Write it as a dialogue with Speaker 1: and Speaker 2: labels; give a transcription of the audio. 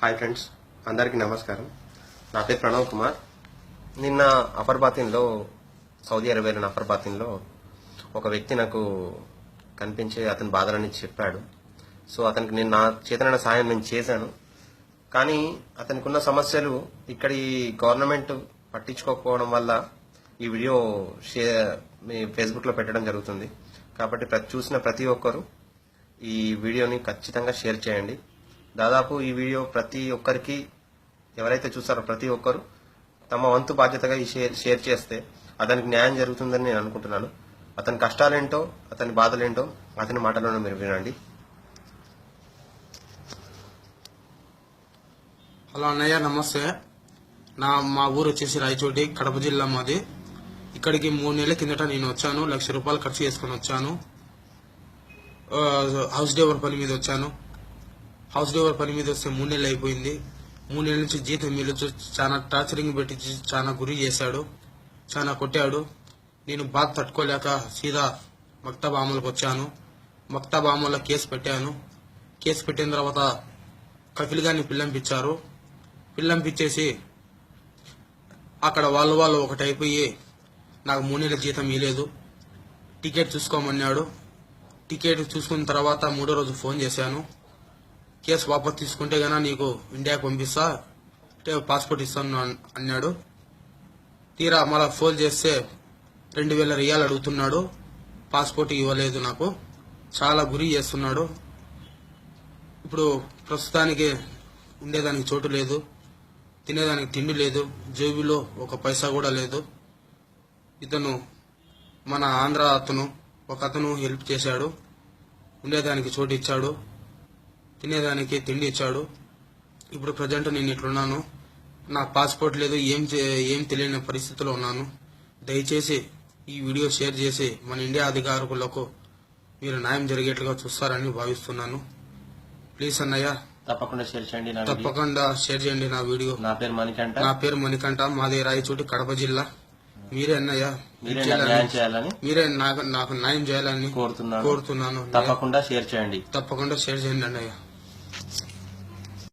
Speaker 1: Hi friends, అందరికీ నమస్కారం. నా పేరు ప్రణవ్ కుమార్. నిన్న అఫర్బాతిన్లో, సౌదీ అరేబియాలోని అఫర్బాతిన్లో ఒక వ్యక్తి నాకు కనిపించి అతని బాధలని చెప్పాడు. సో అతనికి నేను నా చేతనైన సాయం నేను చేశాను. కానీ అతనికి ఉన్న సమస్యలు ఇక్కడి గవర్నమెంట్ పట్టించుకోకపోవడం వల్ల ఈ వీడియో మీ ఫేస్బుక్లో పెట్టడం జరుగుతుంది. కాబట్టి చూసిన ప్రతి ఒక్కరూ ఈ వీడియోని ఖచ్చితంగా షేర్ చేయండి. దాదాపు ఈ వీడియో ప్రతి ఒక్కరికి, ఎవరైతే చూస్తారో ప్రతి ఒక్కరు తమ వంతు బాధ్యతగా ఈ షేర్ చేస్తే అతనికి న్యాయం జరుగుతుందని నేను అనుకుంటున్నాను. అతని కష్టాలేంటో, అతని బాధలేంటో అతని మాటలోనే మీరు వినండి.
Speaker 2: హలో అన్నయ్య, నమస్తే. మా ఊరు వచ్చేసి రాయచోటి, కడప జిల్లా మాది. ఇక్కడికి 3 నెలల కిందట నేను వచ్చాను. 1,00,000 రూపాయలు ఖర్చు చేసుకుని వచ్చాను. హౌస్ డేవర్ పని మీద వచ్చాను. హౌస్ డేవర్ పని మీద వస్తే 3 నెలలు అయిపోయింది. 3 నెలల నుంచి జీతం మిల్లుచు చాలా టార్చరింగ్ పెట్టి చాలా గురి చేశాడు, చాలా కొట్టాడు. నేను బాధ తట్టుకోలేక సీదా మక్తబ్ ఆమలకు వచ్చాను. మక్తబ్ ఆమలో కేసు పెట్టాను. కేసు పెట్టిన తర్వాత కఫిల్ గారిని పిల్లంపించారు. పిల్లంపించేసి అక్కడ వాళ్ళు ఒకటి అయిపోయి నాకు 3 నెలల జీతం ఇవ్వలేదు. టికెట్ చూసుకోమన్నాడు. టికెట్ చూసుకున్న తర్వాత 3వ రోజు ఫోన్ చేశాను. కేసు వాపసు తీసుకుంటే గానా నీకు ఇండియాకి పంపిస్తా, పాస్పోర్ట్ ఇస్తాను అన్నాడు. తీరా మళ్ళా ఫోన్ చేస్తే 2,000 రియాలు అడుగుతున్నాడు. పాస్పోర్ట్ ఇవ్వలేదు. నాకు చాలా గురి చేస్తున్నాడు. ఇప్పుడు ప్రస్తుతానికి ఉండేదానికి చోటు లేదు, తినేదానికి తిండి లేదు, జేబులో ఒక పైసా కూడా లేదు. ఇతను మన ఆంధ్ర ఒక అతను హెల్ప్ చేశాడు. ఉండేదానికి చోటు ఇచ్చాడు, తినేదానికి తిండి ఇచ్చాడు. ఇప్పుడు ప్రజెంట్ నేను ఇట్లున్నాను. నాకు పాస్పోర్ట్ లేదు, ఏం తెలియని పరిస్థితిలో ఉన్నాను. దయచేసి ఈ వీడియో షేర్ చేసి మన ఇండియా అధికారులకు మీరు న్యాయం జరిగేట్లుగా చూస్తారని భావిస్తున్నాను. ప్లీజ్ అన్నయ్య,
Speaker 1: తప్పకుండా షేర్ చేయండి.
Speaker 2: తప్పకుండా షేర్ చేయండి నా వీడియో.
Speaker 1: నా పేరు మణికంఠ.
Speaker 2: మాది రాయచోటి, కడప జిల్లా. మీరే అన్నయ్య, మీరే నాకు న్యాయం చేయాలని కోరుతున్నాను.
Speaker 1: తప్పకుండా షేర్ చేయండి.
Speaker 2: తప్పకుండా షేర్ చేయండి అన్నయ్య.